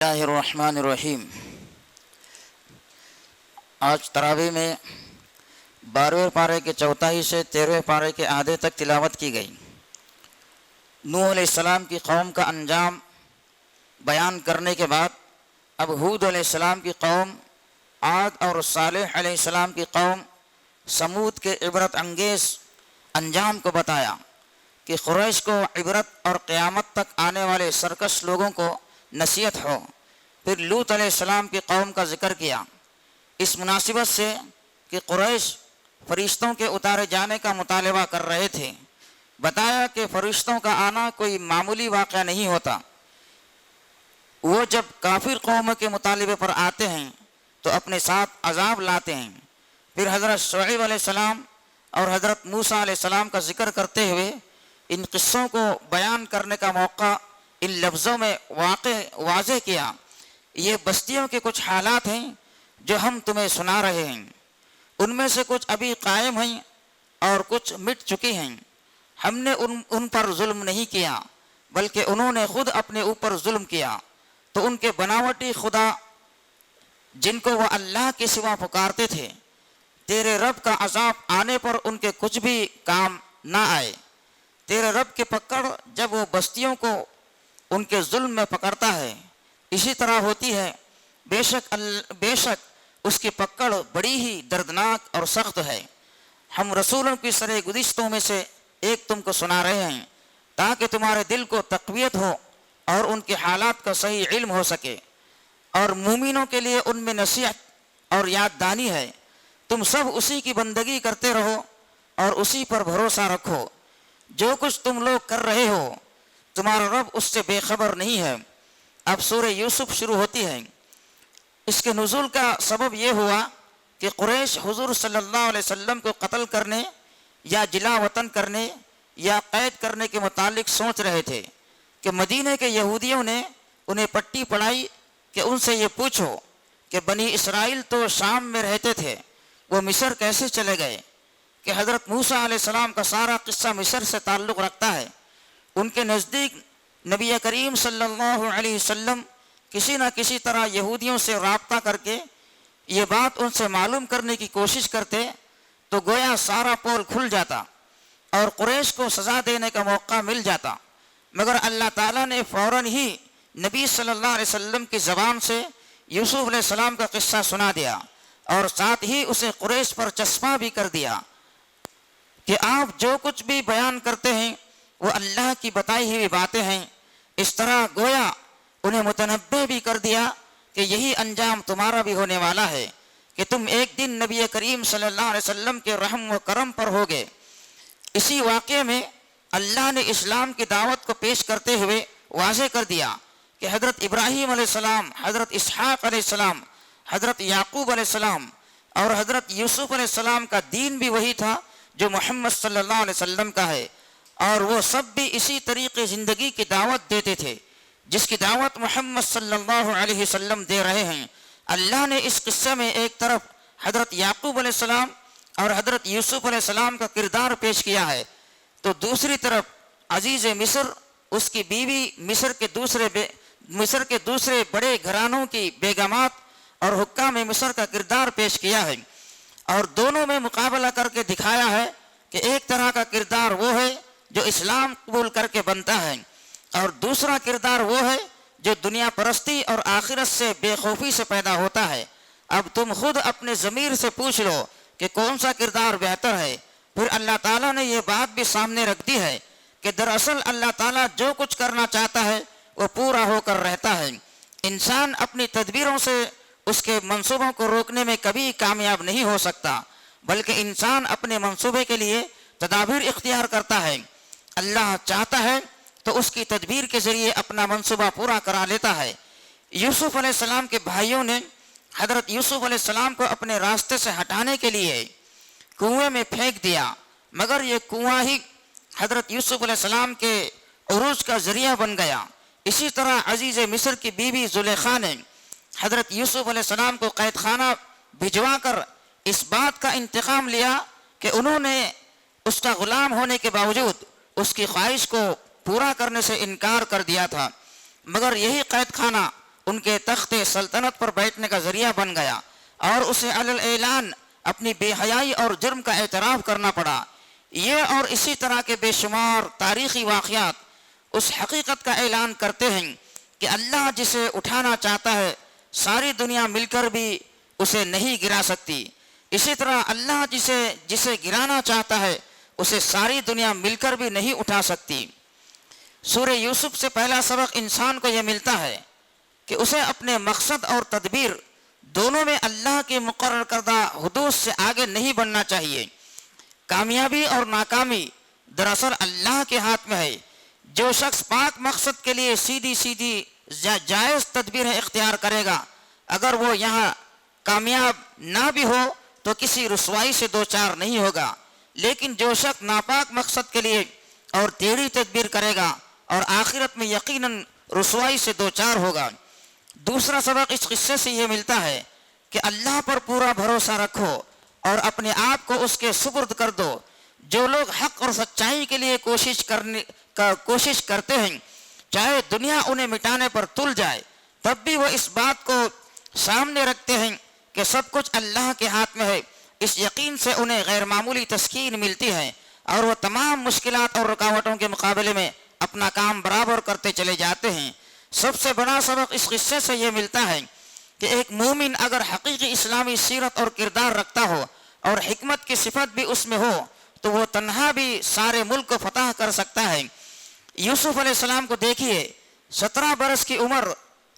اللہ الرحمن الرحیم۔ آج تراویح میں 12ویں پارے کے چوتھائی سے 13ویں پارے کے آدھے تک تلاوت کی گئی۔ نوح علیہ السلام کی قوم کا انجام بیان کرنے کے بعد اب ہود علیہ السلام کی قوم، عاد اور صالح علیہ السلام کی قوم سمود کے عبرت انگیز انجام کو بتایا کہ قریش کو عبرت اور قیامت تک آنے والے سرکش لوگوں کو نصیحت ہو۔ پھر لوط علیہ السلام کی قوم کا ذکر کیا اس مناسبت سے کہ قریش فرشتوں کے اتارے جانے کا مطالبہ کر رہے تھے۔ بتایا کہ فرشتوں کا آنا کوئی معمولی واقعہ نہیں ہوتا، وہ جب کافر قوم کے مطالبے پر آتے ہیں تو اپنے ساتھ عذاب لاتے ہیں۔ پھر حضرت شعیب علیہ السلام اور حضرت موسیٰ علیہ السلام کا ذکر کرتے ہوئے ان قصوں کو بیان کرنے کا موقع ان لفظوں میں واضح کیا، یہ بستیوں کے کچھ حالات ہیں جو ہم تمہیں سنا رہے ہیں، ان میں سے کچھ ابھی قائم ہیں اور کچھ مٹ چکی ہیں۔ ہم نے ان پر ظلم نہیں کیا بلکہ انہوں نے خود اپنے اوپر ظلم کیا، تو ان کے بناوٹی خدا جن کو وہ اللہ کے سوا پکارتے تھے، تیرے رب کا عذاب آنے پر ان کے کچھ بھی کام نہ آئے۔ تیرے رب کی پکڑ جب وہ بستیوں کو ان کے ظلم میں پکڑتا ہے اسی طرح ہوتی ہے، بے شک اس کی پکڑ بڑی ہی دردناک اور سخت ہے۔ ہم رسولوں کی سرِ گزشتوں میں سے ایک تم کو سنا رہے ہیں تاکہ تمہارے دل کو تقویت ہو اور ان کے حالات کا صحیح علم ہو سکے، اور مومنوں کے لیے ان میں نصیحت اور یاد دانی ہے۔ تم سب اسی کی بندگی کرتے رہو اور اسی پر بھروسہ رکھو، جو کچھ تم لوگ کر رہے ہو تمہارا رب اس سے بے خبر نہیں ہے۔ اب سورہ یوسف شروع ہوتی ہے۔ اس کے نزول کا سبب یہ ہوا کہ قریش حضور صلی اللہ علیہ وسلم کو قتل کرنے یا جلا وطن کرنے یا قید کرنے کے متعلق سوچ رہے تھے کہ مدینے کے یہودیوں نے انہیں پٹی پڑھائی کہ ان سے یہ پوچھو کہ بنی اسرائیل تو شام میں رہتے تھے، وہ مصر کیسے چلے گئے؟ کہ حضرت موسیٰ علیہ السلام کا سارا قصہ مصر سے تعلق رکھتا ہے۔ ان کے نزدیک نبی کریم صلی اللہ علیہ وسلم کسی نہ کسی طرح یہودیوں سے رابطہ کر کے یہ بات ان سے معلوم کرنے کی کوشش کرتے تو گویا سارا پول کھل جاتا اور قریش کو سزا دینے کا موقع مل جاتا، مگر اللہ تعالیٰ نے فوراً ہی نبی صلی اللہ علیہ وسلم کی زبان سے یوسف علیہ السلام کا قصہ سنا دیا اور ساتھ ہی اسے قریش پر چسپاں بھی کر دیا کہ آپ جو کچھ بھی بیان کرتے ہیں وہ اللہ کی بتائی ہوئی باتیں ہیں۔ اس طرح گویا انہیں متنبہ بھی کر دیا کہ یہی انجام تمہارا بھی ہونے والا ہے کہ تم ایک دن نبی کریم صلی اللہ علیہ وسلم کے رحم و کرم پر ہوگے۔ اسی واقعے میں اللہ نے اسلام کی دعوت کو پیش کرتے ہوئے واضح کر دیا کہ حضرت ابراہیم علیہ السلام، حضرت اسحاق علیہ السلام، حضرت یعقوب علیہ السلام اور حضرت یوسف علیہ السلام کا دین بھی وہی تھا جو محمد صلی اللہ علیہ وسلم کا ہے، اور وہ سب بھی اسی طریقے زندگی کی دعوت دیتے تھے جس کی دعوت محمد صلی اللہ علیہ وسلم دے رہے ہیں۔ اللہ نے اس قصے میں ایک طرف حضرت یعقوب علیہ السلام اور حضرت یوسف علیہ السلام کا کردار پیش کیا ہے، تو دوسری طرف عزیز مصر، اس کی بیوی، مصر کے دوسرے بڑے گھرانوں کی بیگمات اور حکام مصر کا کردار پیش کیا ہے، اور دونوں میں مقابلہ کر کے دکھایا ہے کہ ایک طرح کا کردار وہ ہے جو اسلام قبول کر کے بنتا ہے، اور دوسرا کردار وہ ہے جو دنیا پرستی اور آخرت سے بے خوفی سے پیدا ہوتا ہے۔ اب تم خود اپنے ضمیر سے پوچھ لو کہ کون سا کردار بہتر ہے۔ پھر اللہ تعالیٰ نے یہ بات بھی سامنے رکھ دی ہے کہ دراصل اللہ تعالیٰ جو کچھ کرنا چاہتا ہے وہ پورا ہو کر رہتا ہے۔ انسان اپنی تدبیروں سے اس کے منصوبوں کو روکنے میں کبھی کامیاب نہیں ہو سکتا، بلکہ انسان اپنے منصوبے کے لیے تدابیر اختیار کرتا ہے۔ اللہ چاہتا ہے تو اس کی تدبیر کے ذریعے اپنا منصوبہ پورا کرا لیتا ہے۔ یوسف علیہ السلام کے بھائیوں نے حضرت یوسف علیہ السلام کو اپنے راستے سے ہٹانے کے لیے کنویں میں پھینک دیا، مگر یہ کنواں ہی حضرت یوسف علیہ السلام کے عروج کا ذریعہ بن گیا۔ اسی طرح عزیز مصر کی بیوی زلیخا نے حضرت یوسف علیہ السلام کو قید خانہ بھجوا کر اس بات کا انتقام لیا کہ انہوں نے اس کا غلام ہونے کے باوجود اس کی خواہش کو پورا کرنے سے انکار کر دیا تھا، مگر یہی قید خانہ ان کے تخت سلطنت پر بیٹھنے کا ذریعہ بن گیا اور اسے علل اعلان اپنی بے حیائی اور جرم کا اعتراف کرنا پڑا۔ یہ اور اسی طرح کے بے شمار تاریخی واقعات اس حقیقت کا اعلان کرتے ہیں کہ اللہ جسے اٹھانا چاہتا ہے ساری دنیا مل کر بھی اسے نہیں گرا سکتی، اسی طرح اللہ جسے گرانا چاہتا ہے اسے ساری دنیا مل کر بھی نہیں اٹھا سکتی۔ سورہ یوسف سے پہلا سبق انسان کو یہ ملتا ہے کہ اسے اپنے مقصد اور تدبیر دونوں میں اللہ کے مقرر کردہ حدود سے آگے نہیں بڑھنا چاہیے۔ کامیابی اور ناکامی دراصل اللہ کے ہاتھ میں ہے۔ جو شخص پاک مقصد کے لیے سیدھی جائز تدبیریں اختیار کرے گا، اگر وہ یہاں کامیاب نہ بھی ہو تو کسی رسوائی سے دوچار نہیں ہوگا، لیکن جو شخص ناپاک مقصد کے لیے اور ٹیڑھی تدبیر کرے گا اور آخرت میں یقیناً رسوائی سے دوچار ہوگا۔ دوسرا سبق اس قصے سے یہ ملتا ہے کہ اللہ پر پورا بھروسہ رکھو اور اپنے آپ کو اس کے سپرد کر دو۔ جو لوگ حق اور سچائی کے لیے کوشش کرتے ہیں، چاہے دنیا انہیں مٹانے پر تل جائے، تب بھی وہ اس بات کو سامنے رکھتے ہیں کہ سب کچھ اللہ کے ہاتھ میں ہے۔ اس یقین سے انہیں غیر معمولی تسکین ملتی ہے اور وہ تمام مشکلات اور رکاوٹوں کے مقابلے میں اپنا کام برابر کرتے چلے جاتے ہیں۔ سب سے بڑا سبق اس قصے سے یہ ملتا ہے کہ ایک مومن اگر حقیقی اسلامی سیرت اور کردار رکھتا ہو اور حکمت کی صفت بھی اس میں ہو تو وہ تنہا بھی سارے ملک کو فتح کر سکتا ہے۔ یوسف علیہ السلام کو دیکھیے، 17 برس کی عمر،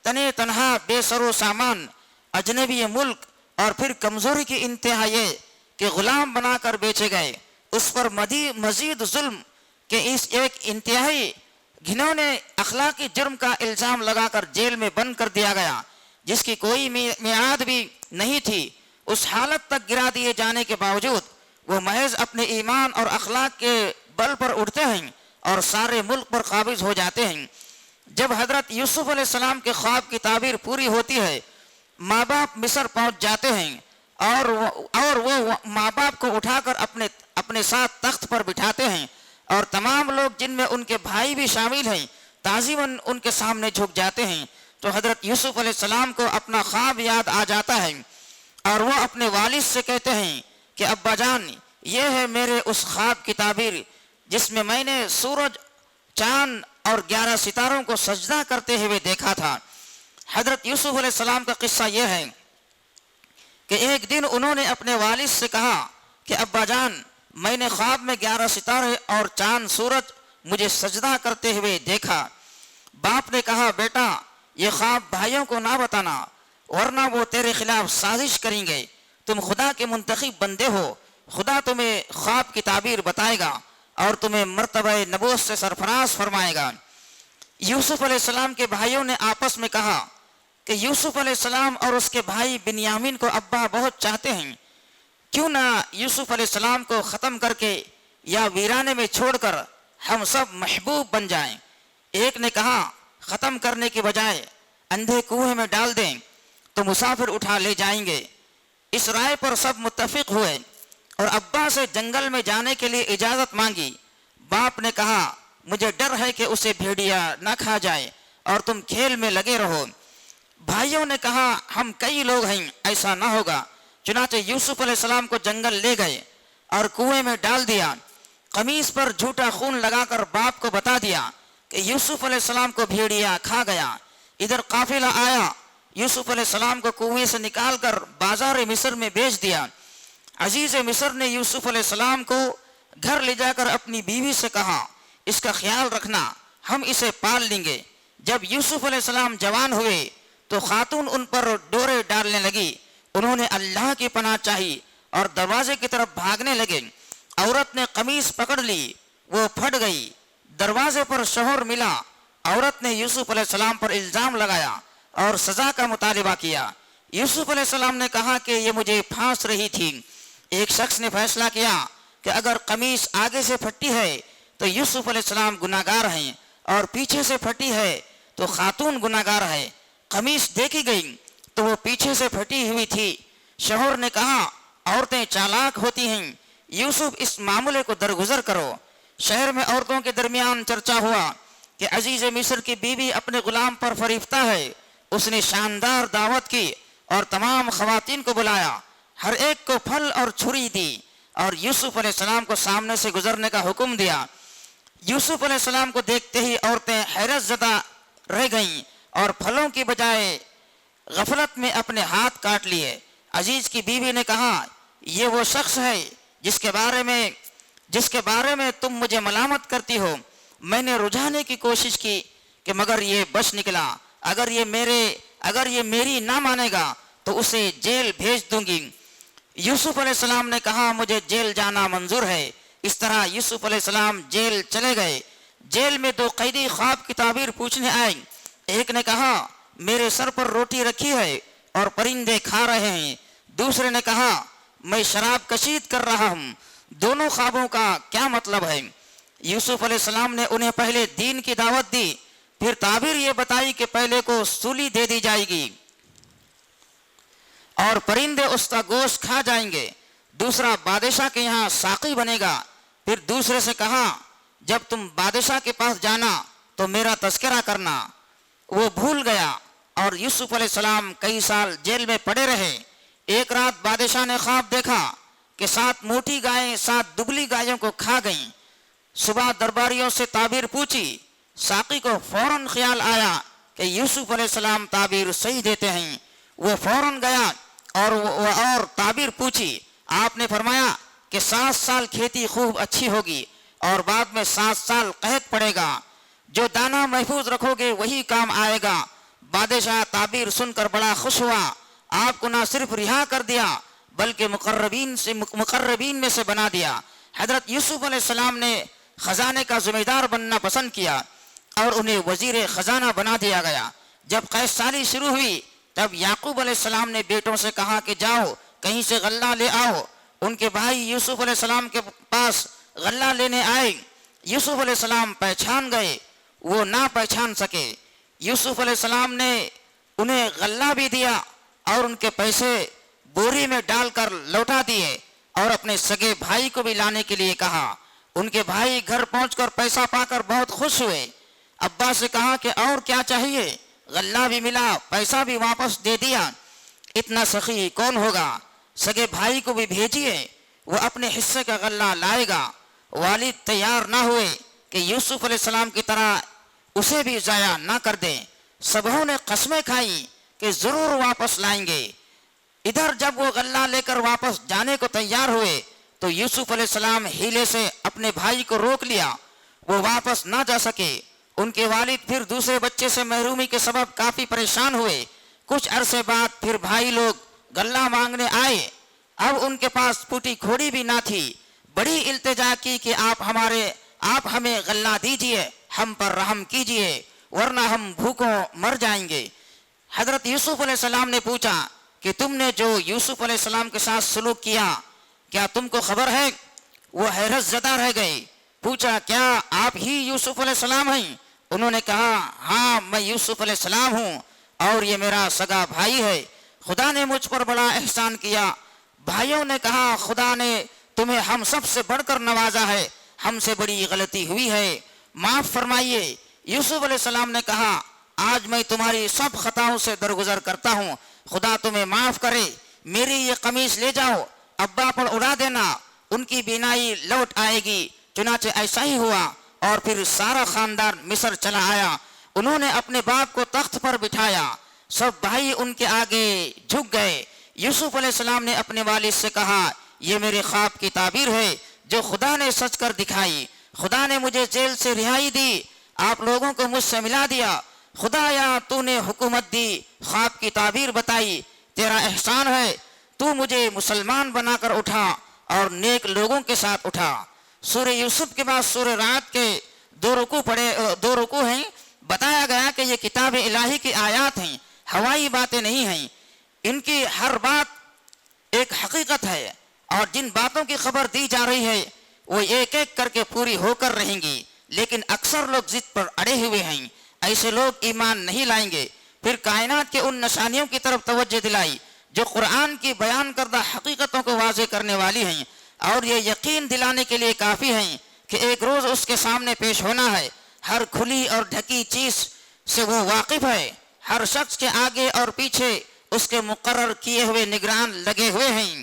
تنے تنہا، بے سر و سامان، اجنبی ملک، اور پھر کمزوری کی انتہا یہ کہ غلام بنا کر بیچے گئے، اس پر مزید ظلم کہ اس ایک انتہائی گھنونے اخلاقی جرم کا الزام لگا کر جیل میں بند کر دیا گیا، جس کی کوئی میعاد بھی نہیں تھی۔ اس حالت تک گرا دیے جانے کے باوجود وہ محض اپنے ایمان اور اخلاق کے بل پر اٹھتے ہیں اور سارے ملک پر قابض ہو جاتے ہیں۔ جب حضرت یوسف علیہ السلام کے خواب کی تعبیر پوری ہوتی ہے، ماں باپ مصر پہنچ جاتے ہیں اور وہ ماں باپ کو اٹھا کر اپنے ساتھ تخت پر بٹھاتے ہیں، اور تمام لوگ جن میں ان کے بھائی بھی شامل ہیں تعظیماً ان کے سامنے جھک جاتے ہیں۔ تو حضرت یوسف علیہ السلام کو اپنا خواب یاد آ جاتا ہے اور وہ اپنے والد سے کہتے ہیں کہ ابا جان، یہ ہے میرے اس خواب کی تعبیر جس میں میں نے سورج، چاند اور 11 ستاروں کو سجدہ کرتے ہوئے دیکھا تھا۔ حضرت یوسف علیہ السلام کا قصہ یہ ہے کہ ایک دن انہوں نے اپنے والد سے کہا کہ ابا جان، میں نے خواب میں 11 ستارے اور چاند سورج مجھے سجدہ کرتے ہوئے دیکھا۔ باپ نے کہا، بیٹا یہ خواب بھائیوں کو نہ بتانا ورنہ وہ تیرے خلاف سازش کریں گے، تم خدا کے منتخب بندے ہو، خدا تمہیں خواب کی تعبیر بتائے گا اور تمہیں مرتبہ نبوت سے سرفراز فرمائے گا۔ یوسف علیہ السلام کے بھائیوں نے آپس میں کہا کہ یوسف علیہ السلام اور اس کے بھائی بنیامین کو ابا بہت چاہتے ہیں، کیوں نہ یوسف علیہ السلام کو ختم کر کے یا ویرانے میں چھوڑ کر ہم سب محبوب بن جائیں۔ ایک نے کہا، ختم کرنے کی بجائے اندھے کنویں میں ڈال دیں تو مسافر اٹھا لے جائیں گے۔ اس رائے پر سب متفق ہوئے اور ابا سے جنگل میں جانے کے لیے اجازت مانگی۔ باپ نے کہا، مجھے ڈر ہے کہ اسے بھیڑیا نہ کھا جائے اور تم کھیل میں لگے رہو۔ بھائیوں نے کہا، ہم کئی لوگ ہیں، ایسا نہ ہوگا۔ چنانچہ یوسف علیہ السلام کو جنگل لے گئے اور کنویں میں ڈال دیا۔ قمیص پر جھوٹا خون لگا کر باپ کو بتا دیا کہ یوسف علیہ السلام کو بھیڑیا کھا گیا۔ ادھر قافلہ آیا، یوسف علیہ السلام کو کنویں سے نکال کر بازار مصر میں بیچ دیا۔ عزیز مصر نے یوسف علیہ السلام کو گھر لے جا کر اپنی بیوی سے کہا، اس کا خیال رکھنا، ہم اسے پال لیں گے۔ جب یوسف علیہ السلام جوان ہوئے تو خاتون ان پر ڈورے ڈالنے لگی۔ انہوں نے اللہ کی پناہ چاہی اور دروازے کی طرف بھاگنے لگے۔ عورت نے قمیص پکڑ لی، وہ پھٹ گئی۔ دروازے پر شوہر ملا۔ عورت نے یوسف علیہ السلام پر الزام لگایا اور سزا کا مطالبہ کیا۔ یوسف علیہ السلام نے کہا کہ یہ مجھے پھانس رہی تھی۔ ایک شخص نے فیصلہ کیا کہ اگر قمیص آگے سے پھٹی ہے تو یوسف علیہ السلام گناہگار ہیں اور پیچھے سے پھٹی ہے تو خاتون گناہگار ہے۔ قمیص دیکھی گئی تو وہ پیچھے سے پھٹی ہوئی تھی۔ شوہر نے کہا، عورتیں چالاک ہوتی ہیں، یوسف اس معاملے کو درگزر کرو۔ شہر میں عورتوں کے درمیان چرچا ہوا کہ عزیز مصر کی بیوی اپنے غلام پر فریفتہ ہے، اس نے شاندار دعوت کی اور تمام خواتین کو بلایا، ہر ایک کو پھل اور چھری دی اور یوسف علیہ السلام کو سامنے سے گزرنے کا حکم دیا۔ یوسف علیہ السلام کو دیکھتے ہی عورتیں حیرت زدہ رہ گئیں اور پھلوں کی بجائے غفلت میں اپنے ہاتھ کاٹ لیے۔ عزیز کی بیوی نے کہا، یہ وہ شخص ہے جس کے بارے میں تم مجھے ملامت کرتی ہو۔ میں نے رجھانے کی کوشش کی کہ مگر یہ بچ نکلا۔ اگر یہ میری نہ مانے گا تو اسے جیل بھیج دوں گی۔ یوسف علیہ السلام نے کہا، مجھے جیل جانا منظور ہے۔ اس طرح یوسف علیہ السلام جیل چلے گئے۔ جیل میں دو قیدی خواب کی تعبیر پوچھنے آئے۔ ایک نے کہا، میرے سر پر روٹی رکھی ہے اور پرندے کھا رہے ہیں۔ دوسرے نے کہا، میں شراب کشید کر رہا ہوں۔ دونوں خوابوں کا کیا مطلب ہے؟ یوسف علیہ السلام نے انہیں پہلے دین کی دعوت دی، پھر تعبیر یہ بتائی کہ پہلے کو سولی دے دی جائے گی اور پرندے اس کا گوشت کھا جائیں گے۔ دوسرا بادشاہ کے یہاں ساقی بنے گا۔ پھر دوسرے سے کہا، جب تم بادشاہ کے پاس جانا تو میرا تذکرہ کرنا۔ وہ بھول گیا اور یوسف علیہ السلام کئی سال جیل میں پڑے رہے۔ ایک رات بادشاہ نے خواب دیکھا کہ 7 موٹی گائیں 7 دبلی گایوں کو کھا گئیں۔ صبح درباریوں سے تعبیر پوچھی۔ ساقی کو فوراً خیال آیا کہ یوسف علیہ السلام تعبیر صحیح دیتے ہیں۔ وہ فوراً گیا اور تعبیر پوچھی۔ آپ نے فرمایا کہ 7 سال کھیتی خوب اچھی ہوگی اور بعد میں 7 سال قحط پڑے گا۔ جو دانہ محفوظ رکھو گے وہی کام آئے گا۔ بادشاہ تعبیر سن کر بڑا خوش ہوا۔ آپ کو نہ صرف رہا کر دیا بلکہ مقربین میں سے بنا دیا۔ حضرت یوسف علیہ السلام نے خزانے کا ذمہ دار بننا پسند کیا اور انہیں وزیر خزانہ بنا دیا گیا۔ جب قحط سالی شروع ہوئی تب یعقوب علیہ السلام نے بیٹوں سے کہا کہ جاؤ کہیں سے غلہ لے آؤ۔ ان کے بھائی یوسف علیہ السلام کے پاس غلہ لینے آئے۔ یوسف علیہ السلام پہچان گئے، وہ نہ پہچان سکے۔ یوسف علیہ السلام نے انہیں غلہ بھی دیا اور ان کے پیسے بوری میں ڈال کر لوٹا دیے اور اپنے سگے بھائی کو بھی لانے کے لیے کہا۔ ان کے بھائی گھر پہنچ کر پیسہ پا کر بہت خوش ہوئے۔ ابا سے کہا کہ اور کیا چاہیے؟ غلہ بھی ملا، پیسہ بھی واپس دے دیا، اتنا سخی کون ہوگا؟ سگے بھائی کو بھی بھیجیے، وہ اپنے حصے کا غلہ لائے گا۔ والد تیار نہ ہوئے کہ یوسف علیہ السلام کی طرح اسے بھی ضائع نہ کر دیں۔ سبھوں نے قسمیں کھائیں کہ ضرور واپس لائیں گے۔ ادھر جب وہ غلہ لے کر واپس جانے کو تیار ہوئے تو یوسف علیہ السلام ہیلے سے اپنے بھائی کو روک لیا، وہ واپس نہ جا سکے۔ ان کے والد پھر دوسرے بچے سے محرومی کے سبب کافی پریشان ہوئے۔ کچھ عرصے بعد پھر بھائی لوگ غلہ مانگنے آئے۔ اب ان کے پاس پھوٹی کھوڑی بھی نہ تھی۔ بڑی التجا کی کہ آپ ہمیں غلہ دیجئے، ہم پر رحم کیجئے ورنہ ہم بھوکوں مر جائیں گے۔ حضرت یوسف علیہ السلام نے پوچھا کہ تم نے جو یوسف علیہ السلام کے ساتھ سلوک کیا کیا تم کو خبر ہے؟ وہ حیرت زدہ رہ گئے۔ پوچھا، کیا آپ ہی یوسف علیہ السلام ہیں؟ انہوں نے کہا، ہاں میں یوسف علیہ السلام ہوں اور یہ میرا سگا بھائی ہے۔ خدا نے مجھ پر بڑا احسان کیا۔ بھائیوں نے کہا، خدا نے تمہیں ہم سب سے بڑھ کر نوازا ہے، ہم سے بڑی غلطی ہوئی ہے، معاف فرمائیے۔ یوسف علیہ السلام نے کہا، آج میں تمہاری سب خطاؤں سے درگزر کرتا ہوں، خدا تمہیں معاف کرے۔ میری یہ قمیص لے جاؤ، ابا پر اڑا دینا، ان کی بینائی لوٹ آئے گی۔ چنانچہ ایسا ہی ہوا اور پھر سارا خاندان مصر چلا آیا۔ انہوں نے اپنے باپ کو تخت پر بٹھایا، سب بھائی ان کے آگے جھک گئے۔ یوسف علیہ السلام نے اپنے والد سے کہا، یہ میرے خواب کی تعبیر ہے جو خدا نے سچ کر دکھائی۔ خدا نے مجھے جیل سے رہائی دی، آپ لوگوں کو مجھ سے ملا دیا۔ خدایا تو نے حکومت دی، خواب کی تعبیر بتائی، تیرا احسان ہے، تو مجھے مسلمان بنا کر اٹھا اور نیک لوگوں کے ساتھ اٹھا۔ سورہ یوسف کے بعد سورہ رعد کے 2 رکوع ہیں۔ بتایا گیا کہ یہ کتاب الہی کی آیات ہیں، ہوائی باتیں نہیں ہیں، ان کی ہر بات ایک حقیقت ہے اور جن باتوں کی خبر دی جا رہی ہے وہ ایک ایک کر کے پوری ہو کر رہیں گی، لیکن اکثر لوگ ضد پر اڑے ہوئے ہیں، ایسے لوگ ایمان نہیں لائیں گے۔ پھر کائنات کے ان نشانیوں کی طرف توجہ دلائی جو قرآن کی بیان کردہ حقیقتوں کو واضح کرنے والی ہیں اور یہ یقین دلانے کے لیے کافی ہیں کہ ایک روز اس کے سامنے پیش ہونا ہے۔ ہر کھلی اور ڈھکی چیز سے وہ واقف ہے ہر شخص کے آگے اور پیچھے اس کے مقرر کیے ہوئے نگران لگے ہوئے ہیں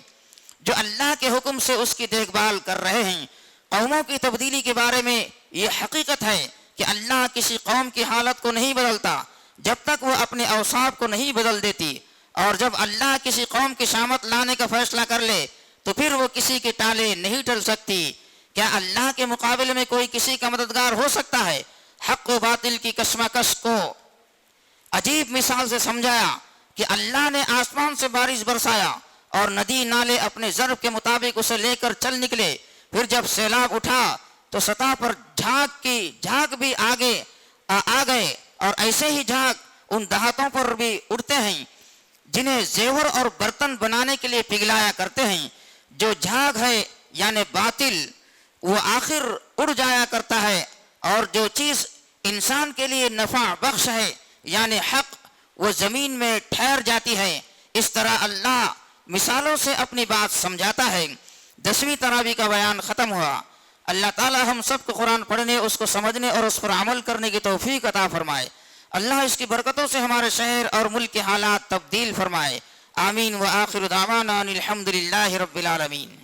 جو اللہ کے حکم سے اس کی دیکھ بھال کر رہے ہیں۔ قوموں کی تبدیلی کے بارے میں یہ حقیقت ہے کہ اللہ کسی قوم کی حالت کو نہیں بدلتا جب تک وہ اپنے اوصاف کو نہیں بدل دیتی، اور جب اللہ کسی قوم کی شامت لانے کا فیصلہ کر لے تو پھر وہ کسی کے ٹالے نہیں ٹل سکتی۔ کیا اللہ کے مقابلے میں کوئی کسی کا مددگار ہو سکتا ہے؟ حق و باطل کی کشمکش کو عجیب مثال سے سمجھایا کہ اللہ نے آسمان سے بارش برسایا اور ندی نالے اپنے ضرب کے مطابق اسے لے کر چل نکلے، پھر جب سیلاب اٹھا تو سطح پر جھاگ بھی آگے آ گئے، اور ایسے ہی جھاگ ان دہاتوں پر بھی اڑتے ہیں جنہیں زیور اور برتن بنانے کے لیے پگھلایا کرتے ہیں۔ جو جھاگ ہے یعنی باطل وہ آخر اڑ جایا کرتا ہے، اور جو چیز انسان کے لیے نفع بخش ہے یعنی حق وہ زمین میں ٹھہر جاتی ہے۔ اس طرح اللہ مثالوں سے اپنی بات سمجھاتا ہے۔ 10ویں تراویح کا بیان ختم ہوا۔ اللہ تعالی ہم سب کو قرآن پڑھنے، اس کو سمجھنے اور اس پر عمل کرنے کی توفیق عطا فرمائے۔ اللہ اس کی برکتوں سے ہمارے شہر اور ملک کے حالات تبدیل فرمائے۔ آمین۔ وآخر دعوانا ان الحمد للہ رب العالمین۔